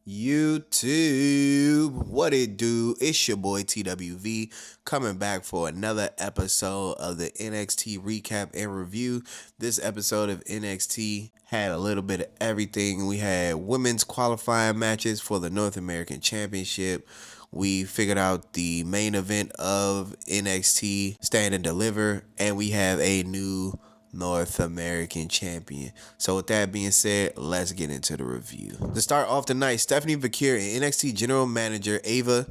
YouTube, what it do? It's your boy TWV coming back for another episode of the NXT recap and review. This episode of NXT had a little bit of everything. We had women's qualifying matches for the North American Championship. We figured out the main event of NXT Stand and Deliver, and we have a new North American champion. So with that being said, let's get into the review. To start off the night, Stephanie Vakir and NXT General Manager Ava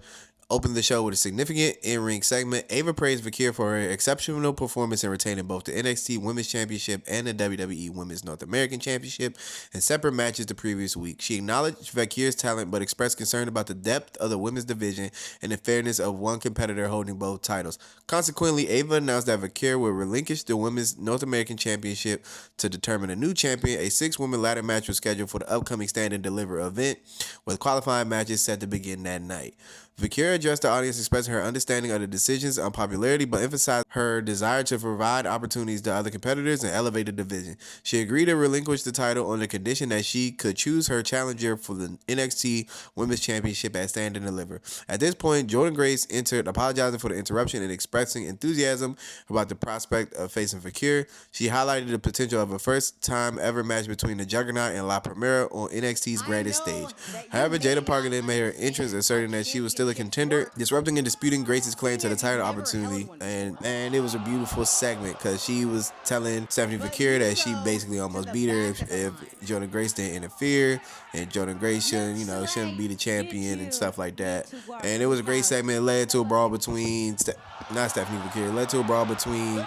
opened the show with a significant in-ring segment. Ava praised Vakir for her exceptional performance in retaining both the NXT Women's Championship and the WWE Women's North American Championship in separate matches the previous week. She acknowledged Vakir's talent but expressed concern about the depth of the women's division and the fairness of one competitor holding both titles. Consequently, Ava announced that Vakir will relinquish the Women's North American Championship to determine a new champion. A 6-woman ladder match was scheduled for the upcoming Stand and Deliver event, with qualifying matches set to begin that night. Vakir addressed the audience, expressing her understanding of the decision's unpopularity, but emphasized her desire to provide opportunities to other competitors and elevate the division. She agreed to relinquish the title on the condition that she could choose her challenger for the NXT Women's Championship at Stand and Deliver. At this point, Jordynne Grace entered, apologizing for the interruption and expressing enthusiasm about the prospect of facing Vakir. She highlighted the potential of a first-time ever match between the Juggernaut and La Primera on NXT's grandest stage. However, Jada Parker then made her entrance, asserting that she was still a contender, disrupting and disputing Grace's claim to the title opportunity. And it was a beautiful segment because she was telling Stephanie Vakir that she basically almost beat her if Jordynne Grace didn't interfere, and Jordynne Grace shouldn't be the champion and stuff like that. And it was a great segment. It led to a brawl between Stephanie Vakir. It led to a brawl between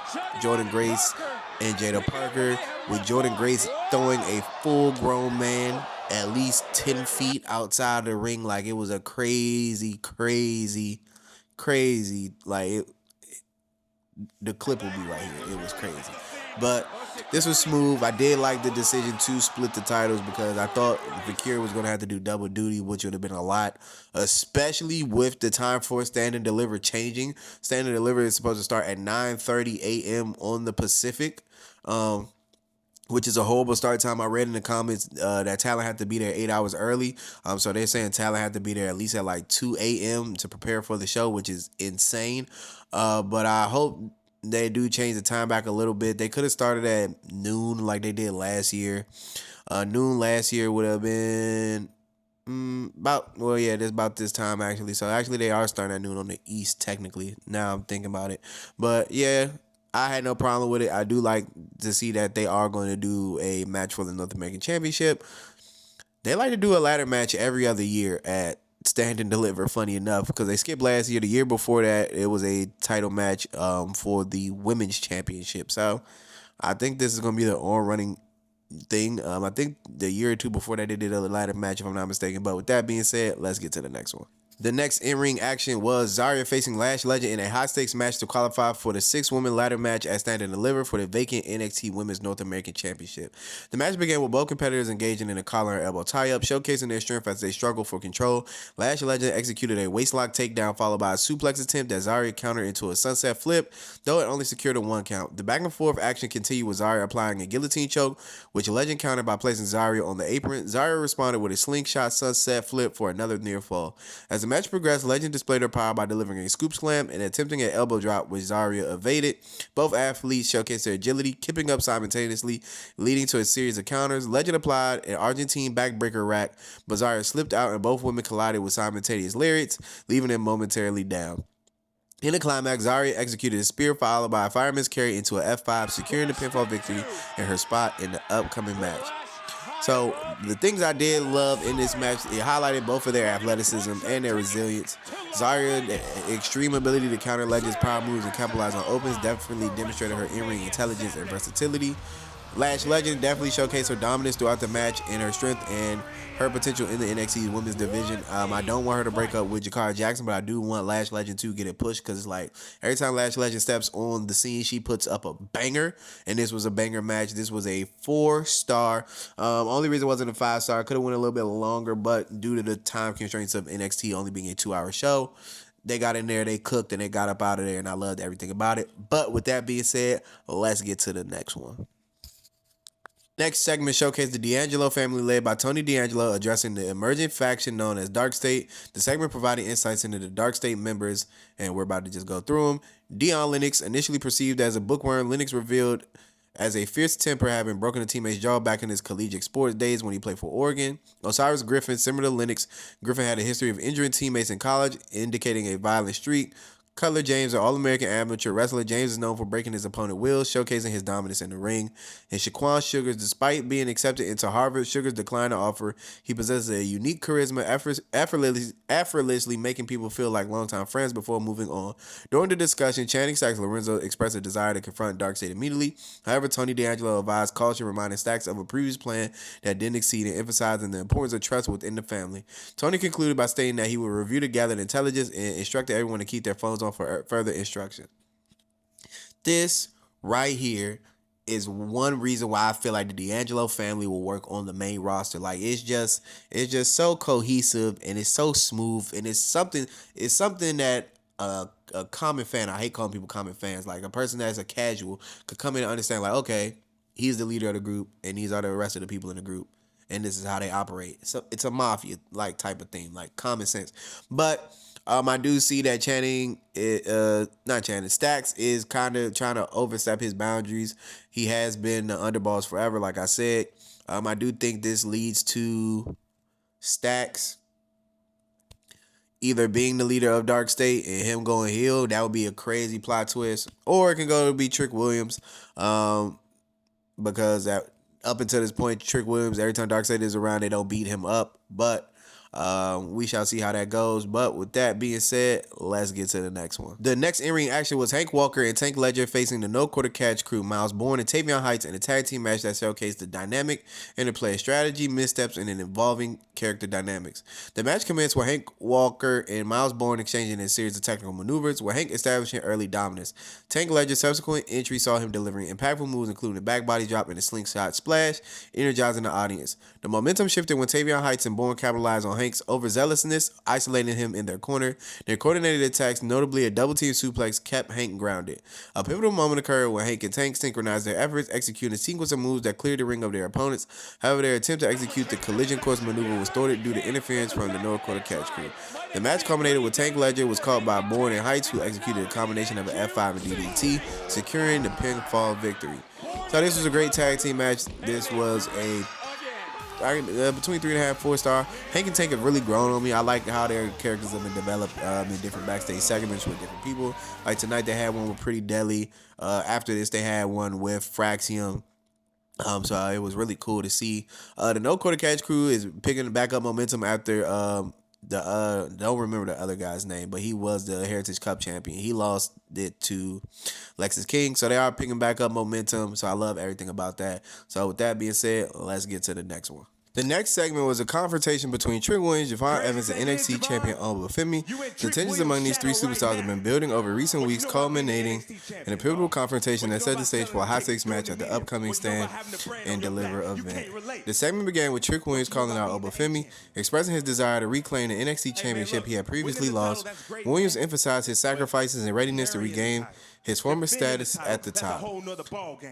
Jordynne Grace and Jada Parker, with Jordynne Grace throwing a full-grown man at least 10 feet outside the ring. Like, it was a crazy, like, the clip will be right here. It was crazy. But this was smooth. I did like the decision to split the titles because I thought Vakir was going to have to do double duty, which would have been a lot, especially with the time for Stand and Deliver changing. Stand and Deliver is supposed to start at 9:30 a.m. on the Pacific, which is a horrible start time. I read in the comments that talent had to be there 8 hours early. So they're saying talent had to be there at least at like 2 a.m. to prepare for the show, which is insane. But I hope they do change the time back a little bit. They could have started at noon like they did last year. Noon last year would have been about this time actually. So actually they are starting at noon on the East technically. Now I'm thinking about it. But yeah, I had no problem with it. I do like to see that they are going to do a match for the North American Championship. They like to do a ladder match every other year at Stand and Deliver, funny enough, because they skipped last year. The year before that, it was a title match for the Women's Championship. So I think this is going to be the on-running thing. I think the year or two before that, they did a ladder match, if I'm not mistaken. But with that being said, let's get to the next one. The next in-ring action was Zaria facing Lash Legend in a high-stakes match to qualify for the 6-woman ladder match at Stand and Deliver for the vacant NXT Women's North American Championship. The match began with both competitors engaging in a collar and elbow tie-up, showcasing their strength as they struggle for control. Lash Legend executed a waistlock takedown followed by a suplex attempt that Zaria countered into a sunset flip, though it only secured a 1 count. The back-and-forth action continued with Zaria applying a guillotine choke, which Legend countered by placing Zaria on the apron. Zaria responded with a slingshot sunset flip for another near fall. As the match progressed, Legend displayed her power by delivering a scoop slam and attempting an elbow drop, which Zaria evaded. Both athletes showcased their agility, keeping up simultaneously, leading to a series of counters. Legend applied an Argentine backbreaker rack, but Zaria slipped out and both women collided with simultaneous lariats, leaving them momentarily down. In the climax, Zaria executed a spear followed by a fireman's carry into a F5, securing the pinfall victory and her spot in the upcoming match. So the things I did love in this match, it highlighted both of their athleticism and their resilience. Zaria, the extreme ability to counter Legend's power moves and capitalize on opens, definitely demonstrated her in-ring intelligence and versatility. Lash Legend definitely showcased her dominance throughout the match and her strength and her potential in the NXT women's division. I don't want her to break up with Jakara Jackson, but I do want Lash Legend to get it pushed because it's like every time Lash Legend steps on the scene, she puts up a banger, and this was a banger match. This was a 4-star. Only reason it wasn't a 5-star. Could have went a little bit longer, but due to the time constraints of NXT only being a 2-hour show, they got in there, they cooked, and they got up out of there, and I loved everything about it. But with that being said, let's get to the next one. Next segment showcased the D'Angelo family led by Tony D'Angelo addressing the emerging faction known as Dark State. The segment provided insights into the Dark State members, and we're about to just go through them. Dion Lennox, initially perceived as a bookworm, Lennox revealed as a fierce temper, having broken a teammate's jaw back in his collegiate sports days when he played for Oregon. Osiris Griffin, similar to Lennox, Griffin had a history of injuring teammates in college, indicating a violent streak. Cutler James, an All-American amateur wrestler, James is known for breaking his opponent's wills, showcasing his dominance in the ring. And Shaquan Sugars, despite being accepted into Harvard, Sugars declined the offer. He possesses a unique charisma, effortlessly making people feel like longtime friends before moving on. During the discussion, Channing Stacks Lorenzo expressed a desire to confront Darkseid immediately. However, Tony D'Angelo advised caution, reminding Stacks of a previous plan that didn't exceed and emphasizing the importance of trust within the family. Tony concluded by stating that he would review the gathered intelligence and instructed everyone to keep their phones on for further instruction. This right here is one reason why I feel like the D'Angelo family will work on the main roster. Like it's just so cohesive and it's so smooth and it's something that a common fan, I hate calling people common fans, like a person that's a casual could come in and understand like, okay, he's the leader of the group and these are the rest of the people in the group and this is how they operate. So it's a mafia like type of thing, like common sense. But I do see that Stacks is kind of trying to overstep his boundaries. He has been the underboss forever, like I said. I do think this leads to Stacks either being the leader of Dark State and him going heel. That would be a crazy plot twist. Or it can go to be Trick Williams, because up until this point, Trick Williams, every time Dark State is around, they don't beat him up. But we shall see how that goes. But with that being said, let's get to the next one. The next in-ring action was Hank Walker and Tank Ledger facing the No Quarter Catch crew, Miles Bourne and Tavion Heights, in a tag team match that showcased the dynamic interplay strategy, missteps, and an involving character dynamics. The match commenced with Hank Walker and Miles Bourne exchanging a series of technical maneuvers, with Hank establishing early dominance. Tank Ledger's subsequent entry saw him delivering impactful moves, including a back body drop and a slingshot splash, energizing the audience. The momentum shifted when Tavion Heights and Bourne capitalized on Hank's overzealousness, isolating him in their corner. Their coordinated attacks, notably a double team suplex, kept Hank grounded. A pivotal moment occurred when Hank and Tank synchronized their efforts, executing a sequence of moves that cleared the ring of their opponents. However, their attempt to execute the collision course maneuver was thwarted due to interference from the North Quarter Catch crew. The match culminated with Tank Ledger was caught by Bourne and Heights, who executed a combination of an F5 and DDT, securing the pinfall victory. So this was a great tag team match. This was a between 3.5 4 star. Hank and Tank have really grown on me. I like how their characters have been developed in different backstage segments with different people. Like tonight they had one with Pretty Deli. After this they had one with Fraxium. So it was really cool to see. The No Quarter Catch crew is picking back up momentum after don't remember the other guy's name, but he was the Heritage Cup champion. He lost it to Lexus King, so they are picking back up momentum. So I love everything about that. So with that being said, let's get to the next one. The next segment was a confrontation between Trick Williams, Javon Evans, and NXT champion Oba Femi. The tensions among these three superstars have been building over recent weeks, culminating in a pivotal confrontation that set the stage for a high-stakes match at the upcoming Stand and Deliver event. The segment began with Trick Williams calling out Oba Femi, expressing his desire to reclaim the NXT championship he had previously lost. Williams emphasized his sacrifices and readiness to regain his former status at the top.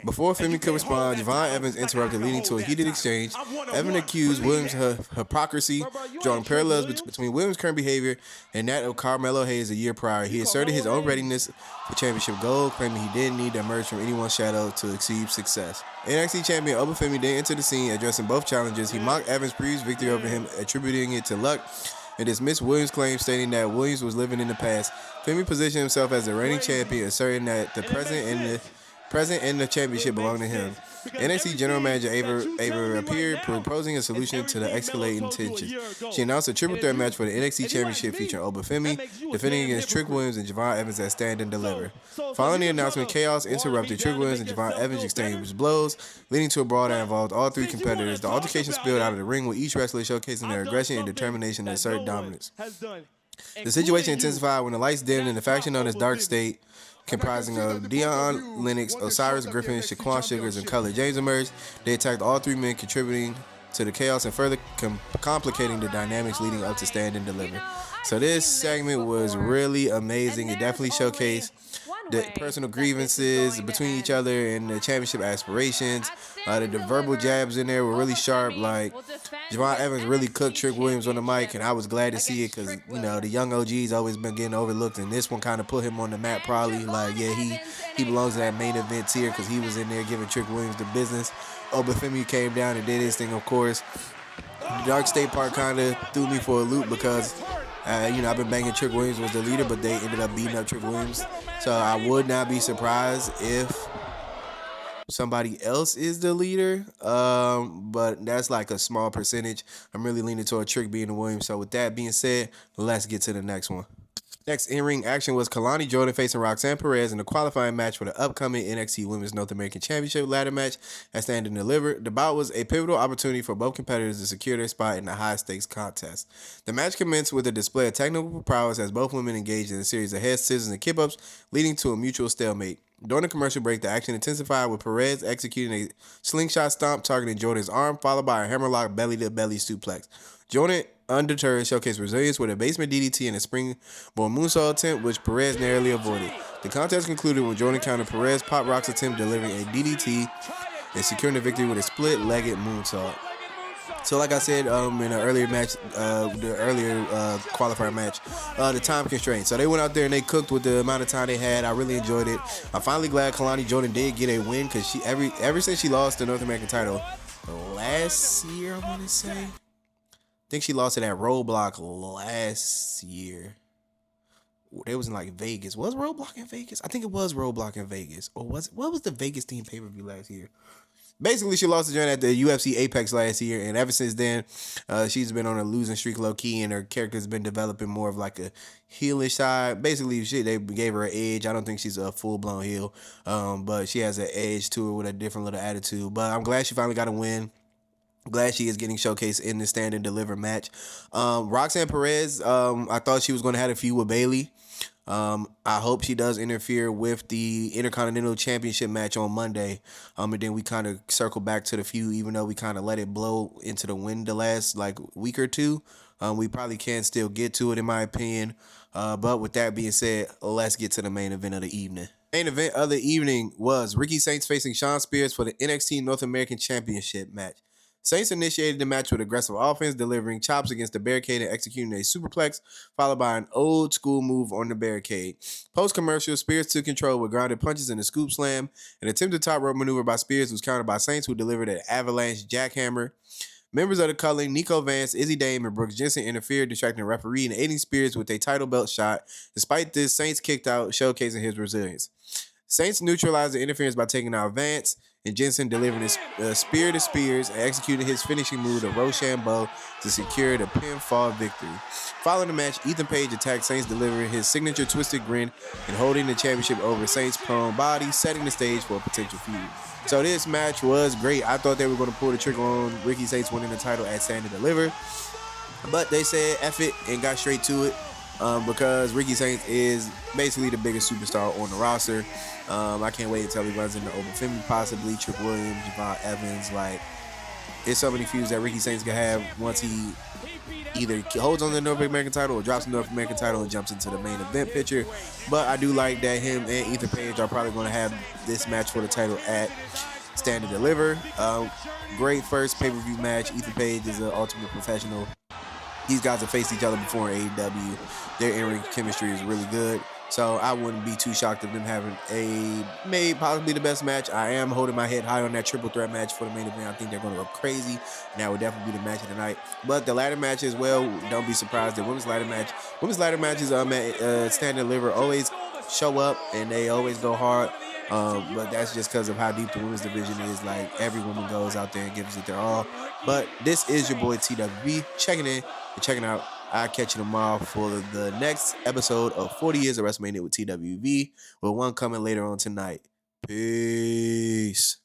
Before Femi could respond, Javon Evans interrupted, leading to a heated exchange. Evans accused Williams of hypocrisy, drawing parallels between Williams' current behavior and that of Carmelo Hayes a year prior. He asserted his own readiness for championship gold, claiming he didn't need to emerge from anyone's shadow to achieve success. NXT champion Oba Femi then entered the scene, addressing both challenges. He mocked Evans' previous victory over him, attributing it to luck, and dismissed Williams' claim, stating that Williams was living in the past. Femi positioned himself as the reigning champion, asserting that the present and the championship belong to him. NXT General Manager Ava appeared, proposing a solution to the escalating tensions. She announced a triple threat match for the NXT Championship featuring Oba Femi, defending against Trick Williams and Javon Evans at Stand and Deliver. Following the announcement, chaos interrupted. Trick Williams and Javon Evans exchanged blows, leading to a brawl that involved all three competitors. The altercation spilled out of the ring, with each wrestler showcasing their aggression and determination to assert dominance. The situation intensified when the lights dimmed and the faction known as Dark State, comprising of Dion Lennox, Osiris Griffin, Shaquan Sugars, and Cutler James emerged. They attacked all three men, contributing to the chaos and further complicating the dynamics leading up to Stand and Deliver. So this segment was really amazing. It definitely showcased the personal grievances between each other and the championship aspirations. The verbal jabs in there were really sharp. Like, Javon Evans really cooked Trick Williams on the mic, and I was glad to see it because, you know, the young OG's always been getting overlooked, and this one kind of put him on the map probably. Like, yeah, he belongs to that main event tier because he was in there giving Trick Williams the business. Obafemi came down and did his thing, of course. The Dark State part kind of threw me for a loop because, you know, I've been banging Trick Williams was the leader, but they ended up beating up Trick Williams. So I would not be surprised if somebody else is the leader. But that's like a small percentage. I'm really leaning toward Trick being the Williams. So with that being said, let's get to the next one. Next in-ring action was Kalani Jordan facing Roxanne Perez in the qualifying match for the upcoming NXT Women's North American Championship ladder match at Stand and Deliver. The bout was a pivotal opportunity for both competitors to secure their spot in the high-stakes contest. The match commenced with a display of technical prowess as both women engaged in a series of head scissors and kip-ups, leading to a mutual stalemate. During the commercial break, the action intensified with Perez executing a slingshot stomp targeting Jordan's arm, followed by a hammerlock belly-to-belly suplex. Jordan, undeterred, showcased resilience with a basement DDT and a springboard moonsault attempt, which Perez narrowly avoided. The contest concluded when Jordan countered Perez pop rock's attempt, delivering a DDT and securing the victory with a split-legged moonsault. So, like I said in the earlier match, the earlier qualifier match, the time constraint. So they went out there and they cooked with the amount of time they had. I really enjoyed it. I'm finally glad Kalani Jordan did get a win because she ever since she lost the North American title last year, I want to say. I think she lost it at Roadblock last year. It was in like Vegas. Was Roadblock in Vegas? I think it was Roadblock in Vegas. Or what was the Vegas team pay-per-view last year? Basically, she lost the joint at the UFC Apex last year, and ever since then, she's been on a losing streak low-key, and her character's been developing more of like a heelish side. Basically, they gave her an edge. I don't think she's a full-blown heel, but she has an edge to her with a different little attitude. But I'm glad she finally got a win. Glad she is getting showcased in the Stand and Deliver match. Roxanne Perez, I thought she was going to have a feud with Bayley. I hope she does interfere with the Intercontinental Championship match on Monday. And then we kind of circle back to the feud, even though we kind of let it blow into the wind the last like week or two. We probably can still get to it, in my opinion. But with that being said, let's get to the main event of the evening. Main event of the evening was Ricky Saints facing Shawn Spears for the NXT North American Championship match. Saints initiated the match with aggressive offense, delivering chops against the barricade and executing a superplex, followed by an old-school move on the barricade. Post-commercial, Spears took control with grounded punches and a scoop slam. An attempted top rope maneuver by Spears was countered by Saints, who delivered an avalanche jackhammer. Members of the Culling, Nico Vance, Izzy Dame, and Brooks Jensen interfered, distracting the referee and aiding Spears with a title belt shot. Despite this, Saints kicked out, showcasing his resilience. Saints neutralized the interference by taking out Vance, and Jensen delivering his spear to Spears and executing his finishing move, the Rochambeau, to secure the pinfall victory. Following the match, Ethan Page attacked Saints, delivering his signature twisted grin and holding the championship over Saints' prone body, setting the stage for a potential feud. So this match was great. I thought they were going to pull the trigger on Ricky Saints winning the title at Stand and Deliver, but they said F it and got straight to it. Because Ricky Saints is basically the biggest superstar on the roster. I can't wait until he runs into Obafemi, possibly Trick Williams, Javon Evans. Like, there's so many feuds that Ricky Saints can have once he either holds on the North American title or drops the North American title and jumps into the main event picture. But I do like that him and Ethan Page are probably going to have this match for the title at Stand and Deliver. Great first pay-per-view match. Ethan Page is an ultimate professional. These guys have faced each other before in AEW. Their in-ring chemistry is really good. So I wouldn't be too shocked of them having possibly the best match. I am holding my head high on that triple threat match for the main event. I think they're going to go crazy. And that would definitely be the match of the night. But the ladder match as well, don't be surprised. The women's ladder matches at Stand and Deliver always show up and they always go hard. But that's just because of how deep the women's division is. Like, every woman goes out there and gives it their all. But this is your boy TWB checking in and checking out. I'll catch you tomorrow for the next episode of 40 Years of WrestleMania with TWB, with one coming later on tonight. Peace.